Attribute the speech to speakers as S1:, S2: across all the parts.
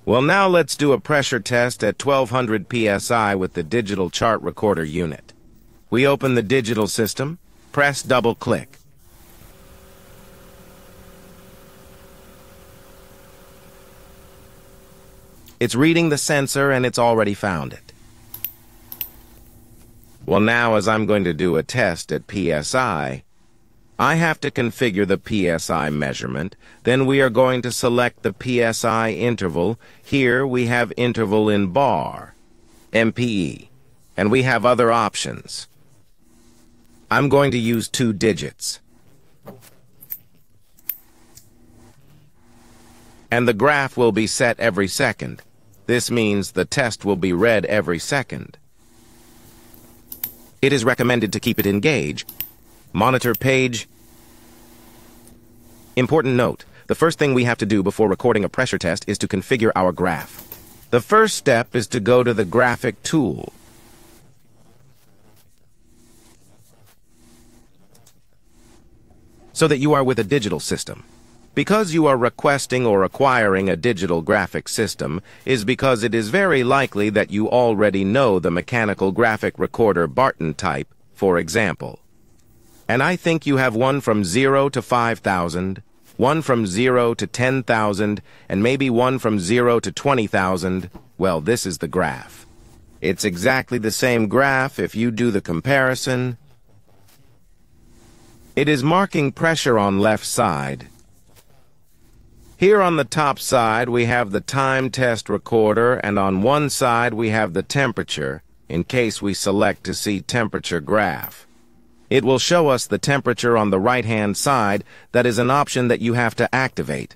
S1: Well, now let's do a pressure test at 1200 psi with the digital chart recorder unit. We open the digital system, press double-click. It's reading the sensor and it's already found it. Well, now as I'm going to do a test at PSI, I have to configure the PSI measurement. Then we are going to select the PSI interval. Here we have interval in bar, MPE, and we have other options. I'm going to use 2 digits. And the graph will be set every second. This means the test will be read every second. It is recommended to keep it in gauge. Monitor page. Important note, the first thing we have to do before recording a pressure test is to configure our graph. The first step is to go to the graphic tool. So that you are with a digital system. Because you are requesting or acquiring a digital graphic system is because it is very likely that you already know the mechanical graphic recorder Barton type, for example. And I think you have one from 0 to 5,000, one from 0 to 10,000, and maybe one from 0 to 20,000. Well, this is the graph. It's exactly the same graph if you do the comparison. It is marking pressure on left side. Here on the top side we have the time test recorder, and on one side we have the temperature, in case we select to see temperature graph. It will show us the temperature on the right-hand side. That is an option that you have to activate.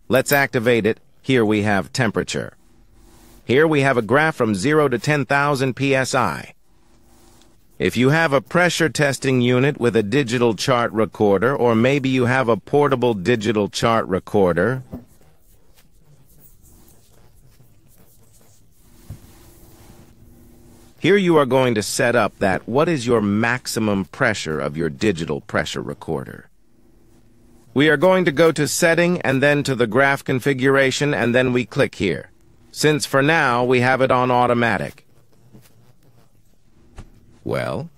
S1: Let's activate it. Here we have temperature. Here we have a graph from 0 to 10,000 psi. If you have a pressure testing unit with a digital chart recorder, or maybe you have a portable digital chart recorder, here you are going to set up that what is your maximum pressure of your digital pressure recorder. We are going to go to setting and then to the graph configuration, and then we click here. Since for now we have it on automatic. Well,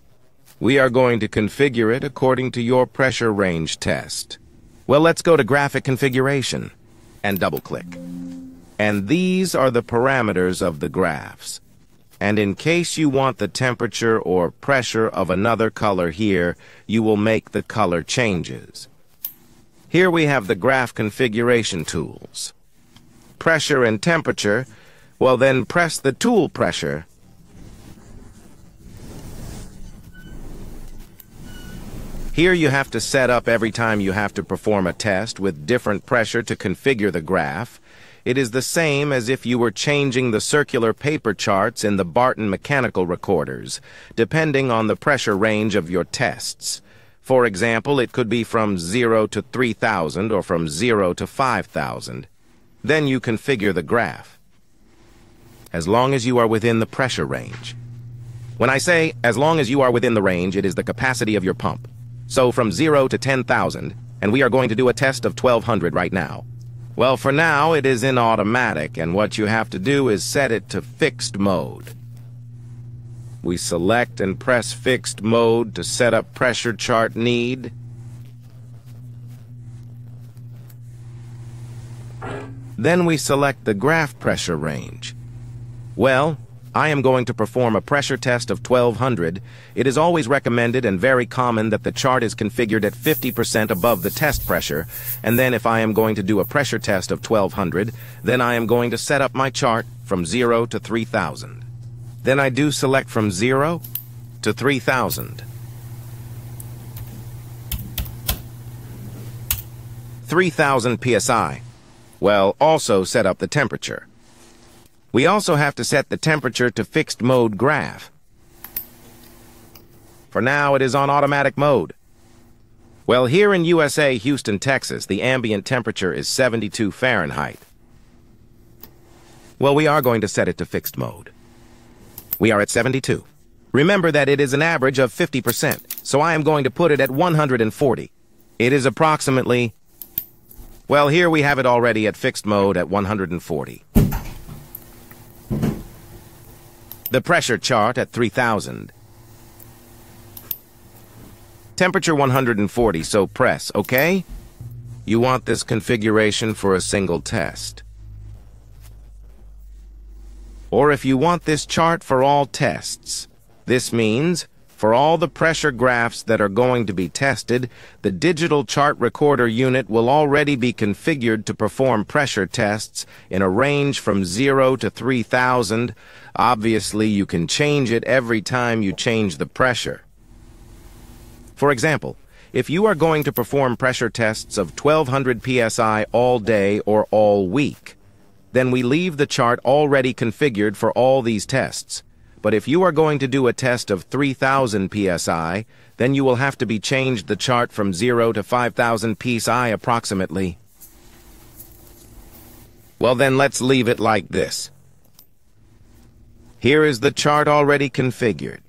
S1: we are going to configure it according to your pressure range test. Well, let's go to graphic configuration and double-click. And these are the parameters of the graphs. And in case you want the temperature or pressure of another color here, you will make the color changes. Here we have the graph configuration tools. Pressure and temperature. Well, then press the tool pressure. Here you have to set up every time you have to perform a test with different pressure to configure the graph. It is the same as if you were changing the circular paper charts in the Barton mechanical recorders, depending on the pressure range of your tests. For example, it could be from 0 to 3,000 or from 0 to 5,000. Then you configure the graph. As long as you are within the pressure range. When I say as long as you are within the range, it is the capacity of your pump. So from 0 to 10,000, and we are going to do a test of 1200 right now. Well, for now it is in automatic, and what you have to do is set it to fixed mode. We select and press fixed mode to set up pressure chart need. Then we select the graph pressure range. Well, I am going to perform a pressure test of 1200. It is always recommended and very common that the chart is configured at 50% above the test pressure, and then if I am going to do a pressure test of 1200, then I am going to set up my chart from 0 to 3000. Then I do select from 0 to 3000. 3000 psi. Well, also set up the temperature. We also have to set the temperature to fixed mode graph. For now, it is on automatic mode. Well, here in USA, Houston, Texas, the ambient temperature is 72 Fahrenheit. Well, we are going to set it to fixed mode. We are at 72. Remember that it is an average of 50%, so I am going to put it at 140. It is approximately... Well, here we have it already at fixed mode at 140. The pressure chart at 3000. Temperature 140, so press, okay? You want this configuration for a single test. Or if you want this chart for all tests. This means, for all the pressure graphs that are going to be tested, the digital chart recorder unit will already be configured to perform pressure tests in a range from 0 to 3000. Obviously, you can change it every time you change the pressure. For example, if you are going to perform pressure tests of 1200 psi all day or all week, then we leave the chart already configured for all these tests. But if you are going to do a test of 3000 psi, then you will have to be changed the chart from 0 to 5000 psi approximately. Well then, let's leave it like this. Here is the chart already configured.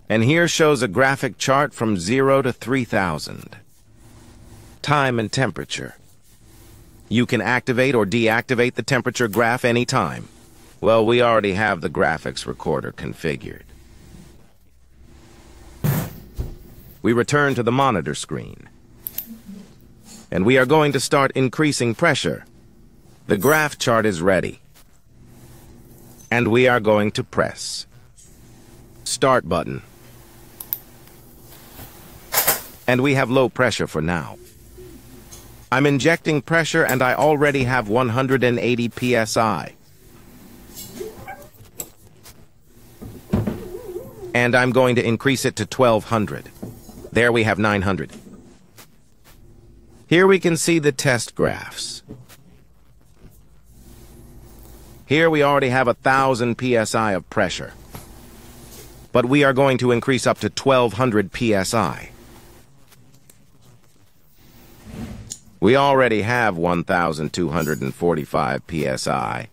S1: And here shows a graphic chart from 0 to 3000. Time and temperature. You can activate or deactivate the temperature graph anytime. Well, we already have the graphics recorder configured. We return to the monitor screen. And we are going to start increasing pressure. The graph chart is ready. And we are going to press Start button. And we have low pressure for now. I'm injecting pressure and I already have 180 psi. And I'm going to increase it to 1200. There we have 900. Here we can see the test graphs. Here we already have 1000 psi of pressure. But we are going to increase up to 1200 psi. We already have 1245 psi.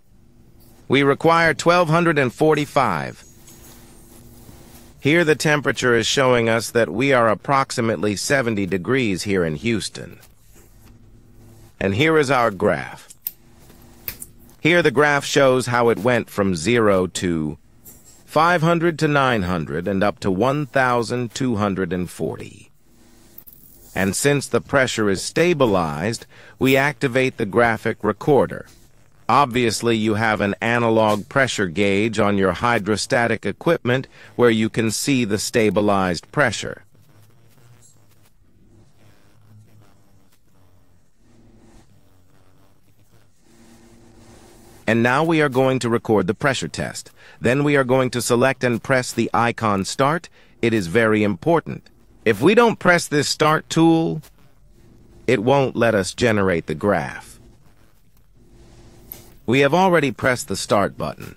S1: We require 1245. Here the temperature is showing us that we are approximately 70 degrees here in Houston. And here is our graph. Here the graph shows how it went from 0 to 500 to 900 and up to 1240. And since the pressure is stabilized, we activate the graphic recorder. Obviously, you have an analog pressure gauge on your hydrostatic equipment where you can see the stabilized pressure. And now we are going to record the pressure test. Then we are going to select and press the icon Start. It is very important. If we don't press this Start tool, it won't let us generate the graph. We have already pressed the Start button.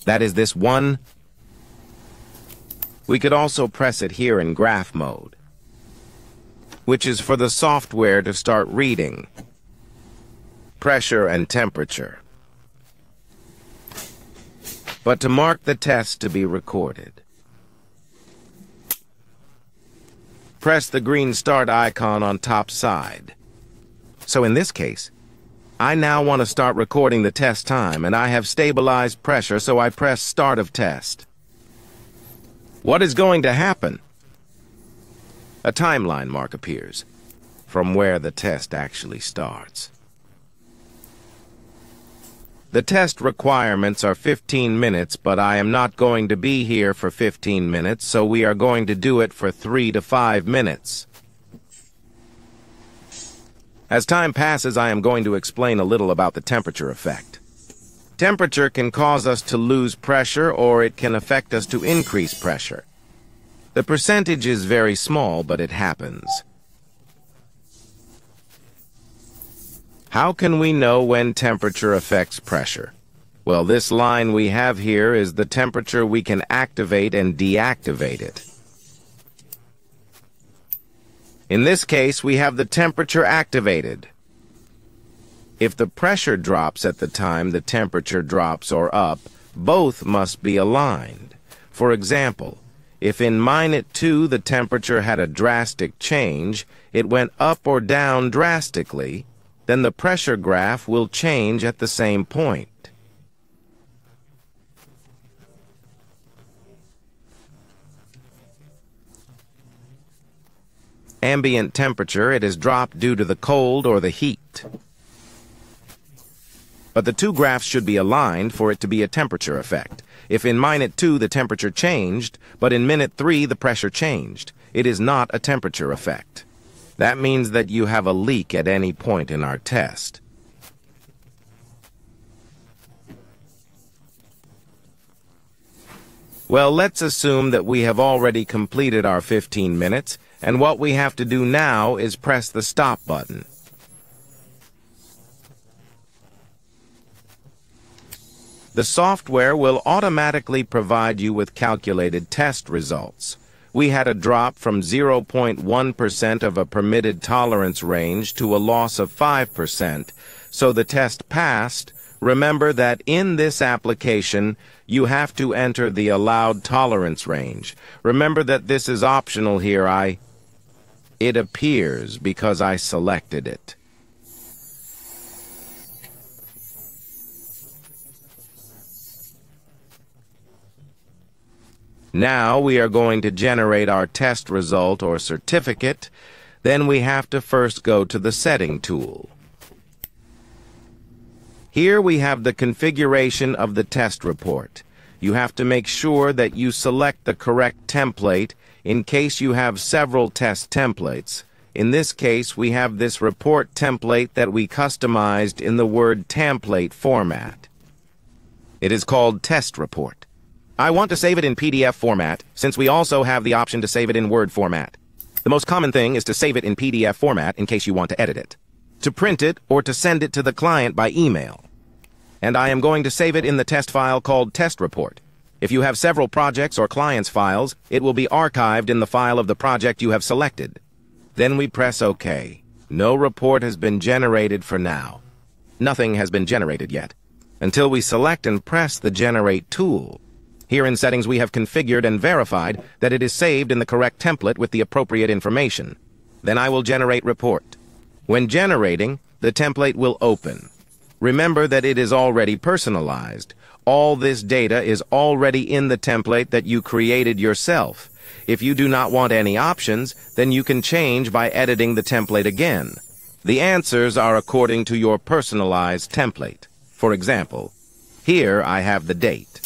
S1: That is this one. We could also press it here in graph mode, which is for the software to start reading pressure and temperature. But to mark the test to be recorded, press the green Start icon on top side. So in this case, I now want to start recording the test time, and I have stabilized pressure, so I press Start of Test. What is going to happen? A timeline mark appears from where the test actually starts. The test requirements are 15 minutes, but I am not going to be here for 15 minutes, so we are going to do it for 3 to 5 minutes. As time passes, I am going to explain a little about the temperature effect. Temperature can cause us to lose pressure, or it can affect us to increase pressure. The percentage is very small, but it happens. How can we know when temperature affects pressure? Well, this line we have here is the temperature we can activate and deactivate it. In this case, we have the temperature activated. If the pressure drops at the time the temperature drops or up, both must be aligned. For example, if in -2 the temperature had a drastic change, it went up or down drastically, then the pressure graph will change at the same point. Ambient temperature, it is dropped due to the cold or the heat. But the two graphs should be aligned for it to be a temperature effect. If in minute 2 the temperature changed, but in minute 3 the pressure changed, it is not a temperature effect. That means that you have a leak at any point in our test. Well, let's assume that we have already completed our 15 minutes, and what we have to do now is press the stop button. The software will automatically provide you with calculated test results. We had a drop from 0.1% of a permitted tolerance range to a loss of 5%, so the test passed. Remember that in this application, you have to enter the allowed tolerance range. Remember that this is optional here. It appears because I selected it. Now we are going to generate our test result or certificate. Then we have to first go to the setting tool. Here we have the configuration of the test report. You have to make sure that you select the correct template in case you have several test templates. In this case, we have this report template that we customized in the Word template format. It is called Test Report. I want to save it in PDF format, since we also have the option to save it in Word format. The most common thing is to save it in PDF format in case you want to edit it, to print it, or to send it to the client by email. And I am going to save it in the test file called Test Report. If you have several projects or clients' files, it will be archived in the file of the project you have selected. Then we press OK. No report has been generated for now. Nothing has been generated yet, until we select and press the Generate tool. Here in Settings we have configured and verified that it is saved in the correct template with the appropriate information. Then I will generate report. When generating, the template will open. Remember that it is already personalized. All this data is already in the template that you created yourself. If you do not want any options, then you can change by editing the template again. The answers are according to your personalized template. For example, here I have the date.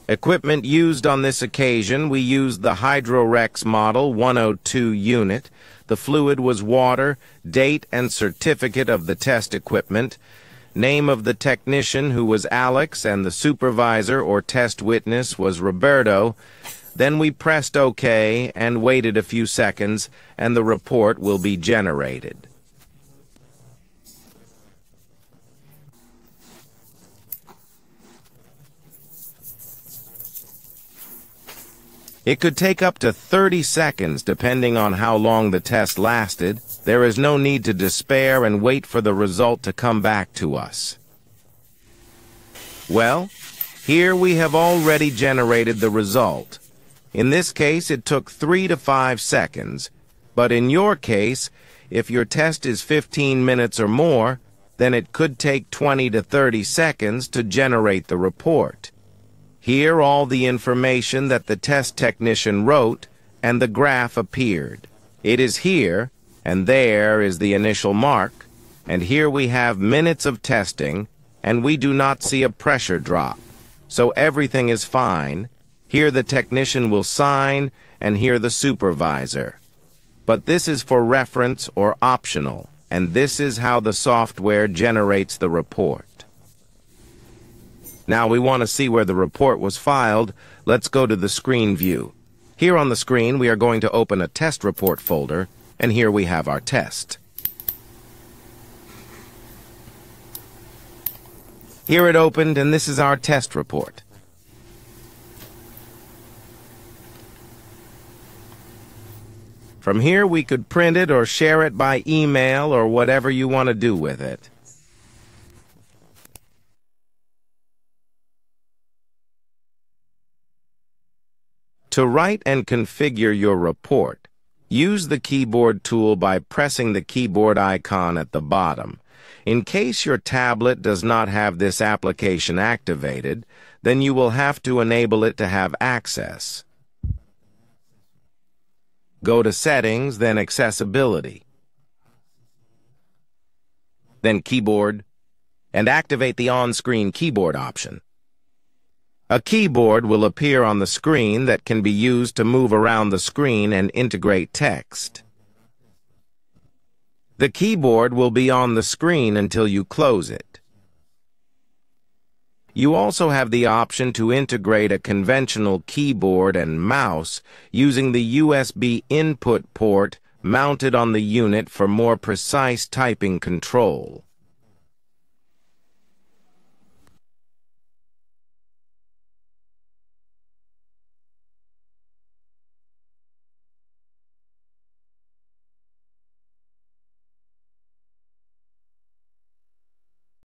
S1: Equipment used on this occasion, we used the Hydrorex Model 102 unit. The fluid was water, date and certificate of the test equipment, name of the technician, who was Alex, and the supervisor or test witness was Roberto. Then we pressed OK and waited a few seconds, and the report will be generated. It could take up to 30 seconds depending on how long the test lasted. There is no need to despair and wait for the result to come back to us. Well, here we have already generated the result. In this case, it took 3 to 5 seconds. But in your case, if your test is 15 minutes or more, then it could take 20 to 30 seconds to generate the report. Here all the information that the test technician wrote and the graph appeared. It is here, and there is the initial mark, and here we have minutes of testing, and we do not see a pressure drop. So everything is fine. Here the technician will sign, and here the supervisor. But this is for reference or optional, and this is how the software generates the report. Now we want to see where the report was filed. Let's go to the screen view. Here on the screen we are going to open a test report folder, and here we have our test. Here it opened, and this is our test report. From here we could print it or share it by email or whatever you want to do with it. To write and configure your report, use the keyboard tool by pressing the keyboard icon at the bottom. In case your tablet does not have this application activated, then you will have to enable it to have access. Go to Settings, then Accessibility. Then Keyboard, and activate the on-screen keyboard option. A keyboard will appear on the screen that can be used to move around the screen and integrate text. The keyboard will be on the screen until you close it. You also have the option to integrate a conventional keyboard and mouse using the USB input port mounted on the unit for more precise typing control.